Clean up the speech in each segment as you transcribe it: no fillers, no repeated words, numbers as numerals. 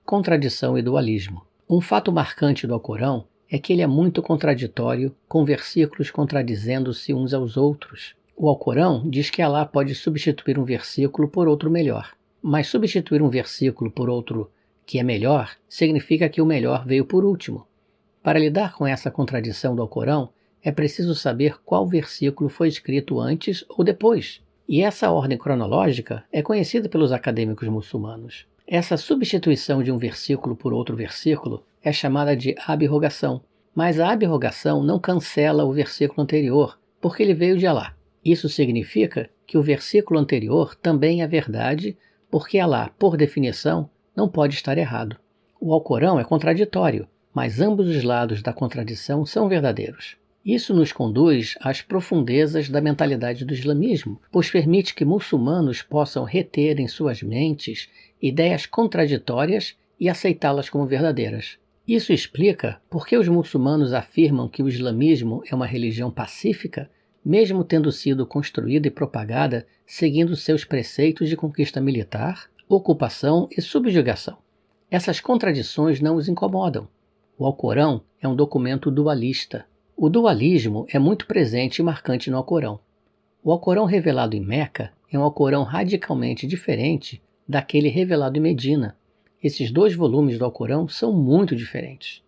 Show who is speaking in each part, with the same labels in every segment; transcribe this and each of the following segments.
Speaker 1: Contradição e dualismo. Um fato marcante do Alcorão é que ele é muito contraditório, com versículos contradizendo-se uns aos outros. O Alcorão diz que Alá pode substituir um versículo por outro melhor, mas substituir um versículo por outro que é melhor significa que o melhor veio por último. Para lidar com essa contradição do Alcorão, é preciso saber qual versículo foi escrito antes ou depois. E essa ordem cronológica é conhecida pelos acadêmicos muçulmanos. Essa substituição de um versículo por outro versículo é chamada de abrogação, mas a abrogação não cancela o versículo anterior, porque ele veio de Alá. Isso significa que o versículo anterior também é verdade, porque Alá, por definição, não pode estar errado. O Alcorão é contraditório, mas ambos os lados da contradição são verdadeiros. Isso nos conduz às profundezas da mentalidade do islamismo, pois permite que muçulmanos possam reter em suas mentes ideias contraditórias e aceitá-las como verdadeiras. Isso explica por que os muçulmanos afirmam que o islamismo é uma religião pacífica, mesmo tendo sido construída e propagada seguindo seus preceitos de conquista militar, ocupação e subjugação. Essas contradições não os incomodam. O Alcorão é um documento dualista. O dualismo é muito presente e marcante no Alcorão. O Alcorão revelado em Meca é um Alcorão radicalmente diferente daquele revelado em Medina. Esses dois volumes do Alcorão são muito diferentes.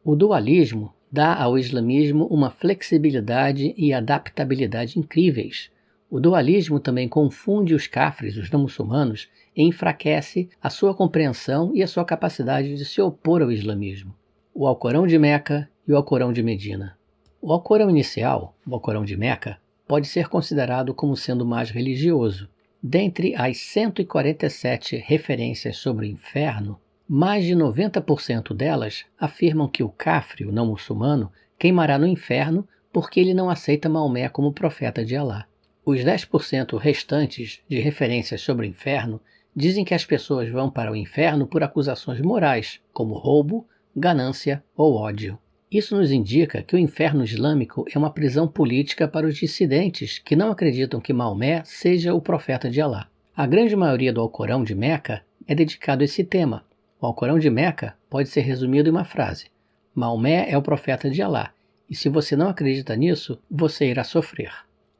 Speaker 1: O dualismo dá ao islamismo uma flexibilidade e adaptabilidade incríveis. O dualismo também confunde os cafres, os não muçulmanos, e enfraquece a sua compreensão e a sua capacidade de se opor ao islamismo. O Alcorão de Meca e o Alcorão de Medina. O Alcorão inicial, o Alcorão de Meca, pode ser considerado como sendo mais religioso. Dentre as 147 referências sobre o inferno, mais de 90% delas afirmam que o cafre, o não muçulmano, queimará no inferno porque ele não aceita Maomé como profeta de Alá. Os 10% restantes de referências sobre o inferno dizem que as pessoas vão para o inferno por acusações morais, como roubo, ganância ou ódio. Isso nos indica que o inferno islâmico é uma prisão política para os dissidentes que não acreditam que Maomé seja o profeta de Alá. A grande maioria do Alcorão de Meca é dedicado a esse tema. O Alcorão de Meca pode ser resumido em uma frase: Maomé é o profeta de Alá, e se você não acredita nisso, você irá sofrer.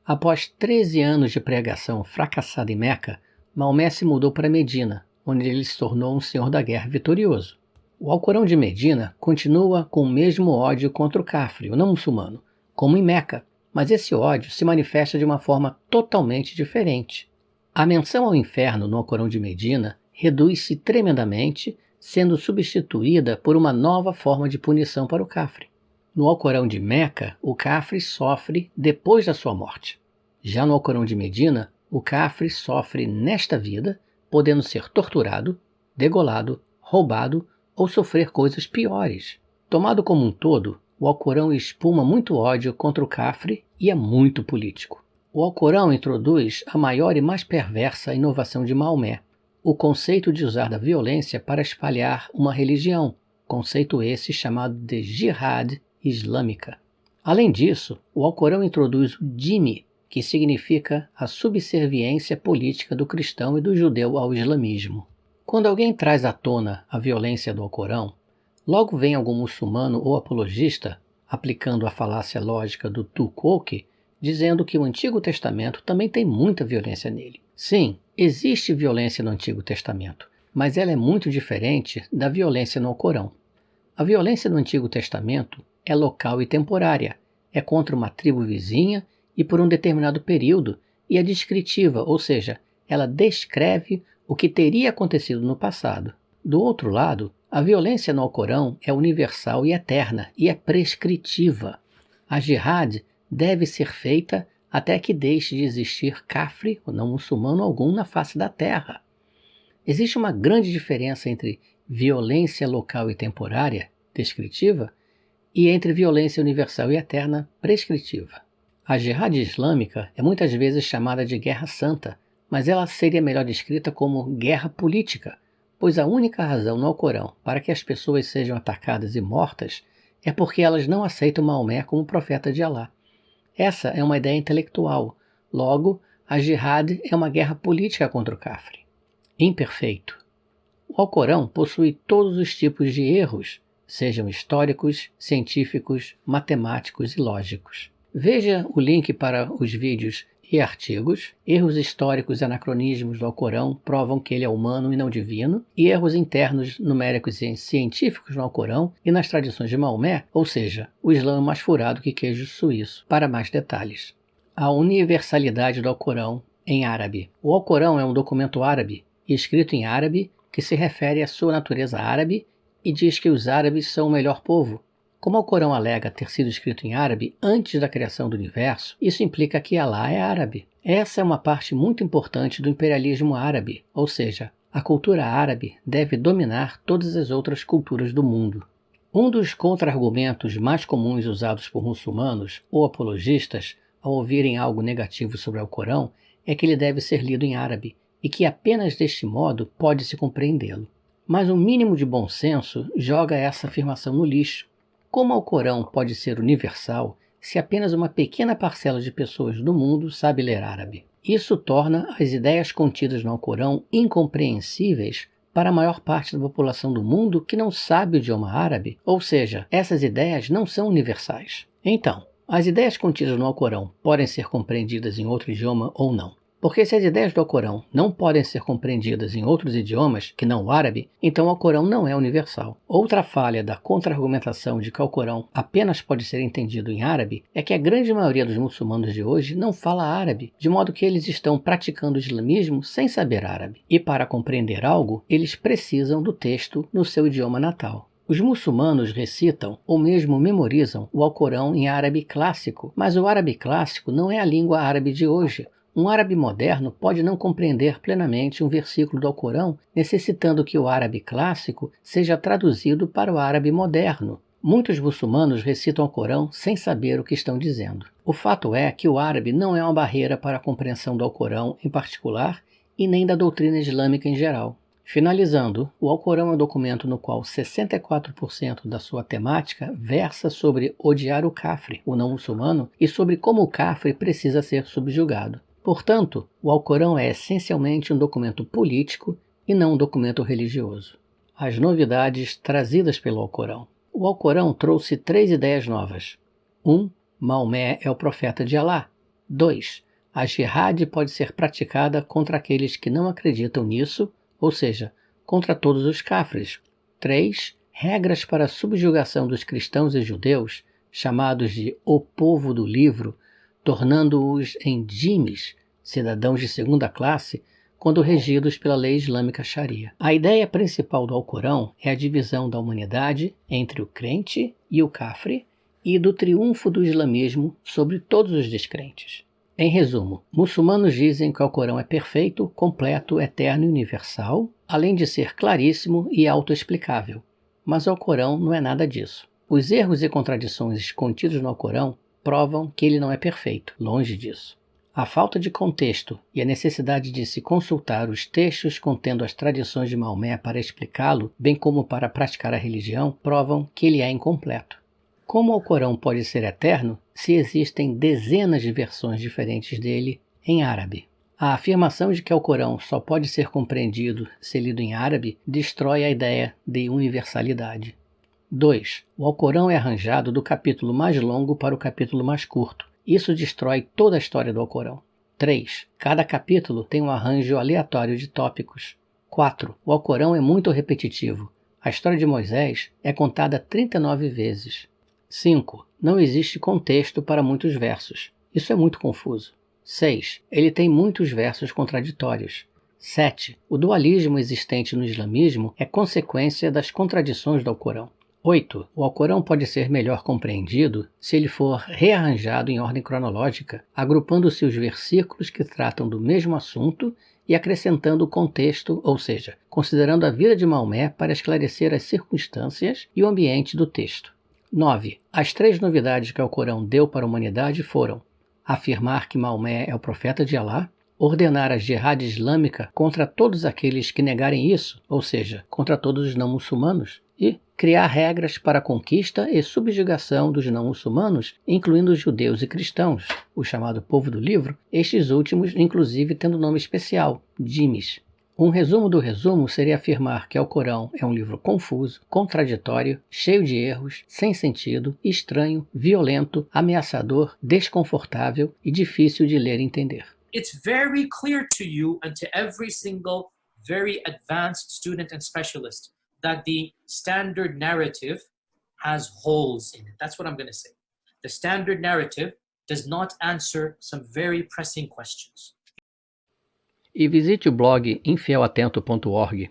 Speaker 1: Após 13 anos de pregação fracassada em Meca, Maomé se mudou para Medina, onde ele se tornou um senhor da guerra vitorioso. O Alcorão de Medina continua com o mesmo ódio contra o cafre, o não muçulmano, como em Meca, mas esse ódio se manifesta de uma forma totalmente diferente. A menção ao inferno no Alcorão de Medina reduz-se tremendamente, sendo substituída por uma nova forma de punição para o cafre. No Alcorão de Meca, o cafre sofre depois da sua morte. Já no Alcorão de Medina, o cafre sofre nesta vida, podendo ser torturado, degolado, roubado ou sofrer coisas piores. Tomado como um todo, o Alcorão espuma muito ódio contra o cafre e é muito político. O Alcorão introduz a maior e mais perversa inovação de Maomé, o conceito de usar da violência para espalhar uma religião, conceito esse chamado de jihad islâmica. Além disso, o Alcorão introduz o dhimmi, que significa a subserviência política do cristão e do judeu ao islamismo. Quando alguém traz à tona a violência do Alcorão, logo vem algum muçulmano ou apologista, aplicando a falácia lógica do tu quoque, dizendo que o Antigo Testamento também tem muita violência nele. Sim, existe violência no Antigo Testamento, mas ela é muito diferente da violência no Alcorão. A violência no Antigo Testamento é local e temporária, é contra uma tribo vizinha e por um determinado período, e é descritiva, ou seja, ela descreve o que teria acontecido no passado. Do outro lado, a violência no Alcorão é universal e eterna, e é prescritiva. A jihad deve ser feita até que deixe de existir cafre, ou não muçulmano algum, na face da terra. Existe uma grande diferença entre violência local e temporária, descritiva, e entre violência universal e eterna, prescritiva. A jihad islâmica é muitas vezes chamada de guerra santa, mas ela seria melhor descrita como guerra política, pois a única razão no Alcorão para que as pessoas sejam atacadas e mortas é porque elas não aceitam Maomé como profeta de Alá. Essa é uma ideia intelectual, logo, a jihad é uma guerra política contra o cafre. Imperfeito. O Alcorão possui todos os tipos de erros, sejam históricos, científicos, matemáticos e lógicos. Veja o link para os vídeos e artigos. Erros históricos e anacronismos do Alcorão provam que ele é humano e não divino, e erros internos, numéricos e científicos no Alcorão e nas tradições de Maomé, ou seja, o Islã é mais furado que queijo suíço. Para mais detalhes. A universalidade do Alcorão em árabe. O Alcorão é um documento árabe, escrito em árabe, que se refere à sua natureza árabe e diz que os árabes são o melhor povo. Como o Alcorão alega ter sido escrito em árabe antes da criação do universo, isso implica que Alá é árabe. Essa é uma parte muito importante do imperialismo árabe, ou seja, a cultura árabe deve dominar todas as outras culturas do mundo. Um dos contra-argumentos mais comuns usados por muçulmanos ou apologistas ao ouvirem algo negativo sobre o Alcorão é que ele deve ser lido em árabe e que apenas deste modo pode-se compreendê-lo. Mas um mínimo de bom senso joga essa afirmação no lixo. Como o Alcorão pode ser universal se apenas uma pequena parcela de pessoas do mundo sabe ler árabe? Isso torna as ideias contidas no Alcorão incompreensíveis para a maior parte da população do mundo que não sabe o idioma árabe, ou seja, essas ideias não são universais. Então, as ideias contidas no Alcorão podem ser compreendidas em outro idioma ou não? Porque se as ideias do Alcorão não podem ser compreendidas em outros idiomas que não o árabe, então o Alcorão não é universal. Outra falha da contra-argumentação de que o Alcorão apenas pode ser entendido em árabe é que a grande maioria dos muçulmanos de hoje não fala árabe, de modo que eles estão praticando o islamismo sem saber árabe. E para compreender algo, eles precisam do texto no seu idioma natal. Os muçulmanos recitam ou mesmo memorizam o Alcorão em árabe clássico, mas o árabe clássico não é a língua árabe de hoje. Um árabe moderno pode não compreender plenamente um versículo do Alcorão, necessitando que o árabe clássico seja traduzido para o árabe moderno. Muitos muçulmanos recitam o Alcorão sem saber o que estão dizendo. O fato é que o árabe não é uma barreira para a compreensão do Alcorão em particular e nem da doutrina islâmica em geral. Finalizando, o Alcorão é um documento no qual 64% da sua temática versa sobre odiar o kafre, o não muçulmano, e sobre como o kafre precisa ser subjugado. Portanto, o Alcorão é essencialmente um documento político e não um documento religioso. As novidades trazidas pelo Alcorão. O Alcorão trouxe 3 ideias novas. 1. Maomé é o profeta de Alá. 2. A jihad pode ser praticada contra aqueles que não acreditam nisso, ou seja, contra todos os kafres. 3. Regras para a subjugação dos cristãos e judeus, chamados de o povo do livro, tornando-os em dhimis, cidadãos de segunda classe, quando regidos pela lei islâmica Sharia. A ideia principal do Alcorão é a divisão da humanidade entre o crente e o kafre e do triunfo do islamismo sobre todos os descrentes. Em resumo, muçulmanos dizem que o Alcorão é perfeito, completo, eterno e universal, além de ser claríssimo e autoexplicável. Mas o Alcorão não é nada disso. Os erros e contradições contidos no Alcorão provam que ele não é perfeito, longe disso. A falta de contexto e a necessidade de se consultar os textos contendo as tradições de Maomé para explicá-lo, bem como para praticar a religião, provam que ele é incompleto. Como o Alcorão pode ser eterno se existem dezenas de versões diferentes dele em árabe? A afirmação de que o Alcorão só pode ser compreendido se lido em árabe destrói a ideia de universalidade. 2. O Alcorão é arranjado do capítulo mais longo para o capítulo mais curto. Isso destrói toda a história do Alcorão. 3. Cada capítulo tem um arranjo aleatório de tópicos. 4. O Alcorão é muito repetitivo. A história de Moisés é contada 39 vezes. 5. Não existe contexto para muitos versos. Isso é muito confuso. 6. Ele tem muitos versos contraditórios. 7. O dualismo existente no islamismo é consequência das contradições do Alcorão. 8. O Alcorão pode ser melhor compreendido se ele for rearranjado em ordem cronológica, agrupando-se os versículos que tratam do mesmo assunto e acrescentando o contexto, ou seja, considerando a vida de Maomé para esclarecer as circunstâncias e o ambiente do texto. 9. As 3 novidades que o Alcorão deu para a humanidade foram: afirmar que Maomé é o profeta de Alá, ordenar a jihad islâmica contra todos aqueles que negarem isso, ou seja, contra todos os não muçulmanos, e criar regras para a conquista e subjugação dos não muçulmanos, incluindo os judeus e cristãos, o chamado povo do livro, estes últimos inclusive tendo nome especial, dhimis. Um resumo do resumo seria afirmar que Alcorão é um livro confuso, contraditório, cheio de erros, sem sentido, estranho, violento, ameaçador, desconfortável e difícil de ler e entender.
Speaker 2: It's very clear to you and to every single very advanced student and specialist that the standard narrative has holes in it. That's what I'm going to say. The standard narrative does not answer some very pressing questions.
Speaker 1: E visite o blog infielatento.org.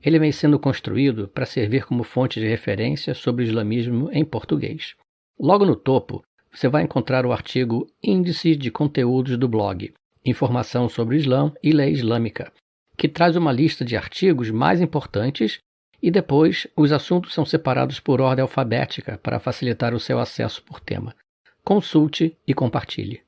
Speaker 1: Ele vem sendo construído para servir como fonte de referência sobre o islamismo em português. Logo no topo, você vai encontrar o artigo Índice de Conteúdos do blog, Informação sobre o Islã e Lei Islâmica, que traz uma lista de artigos mais importantes e depois os assuntos são separados por ordem alfabética para facilitar o seu acesso por tema. Consulte e compartilhe.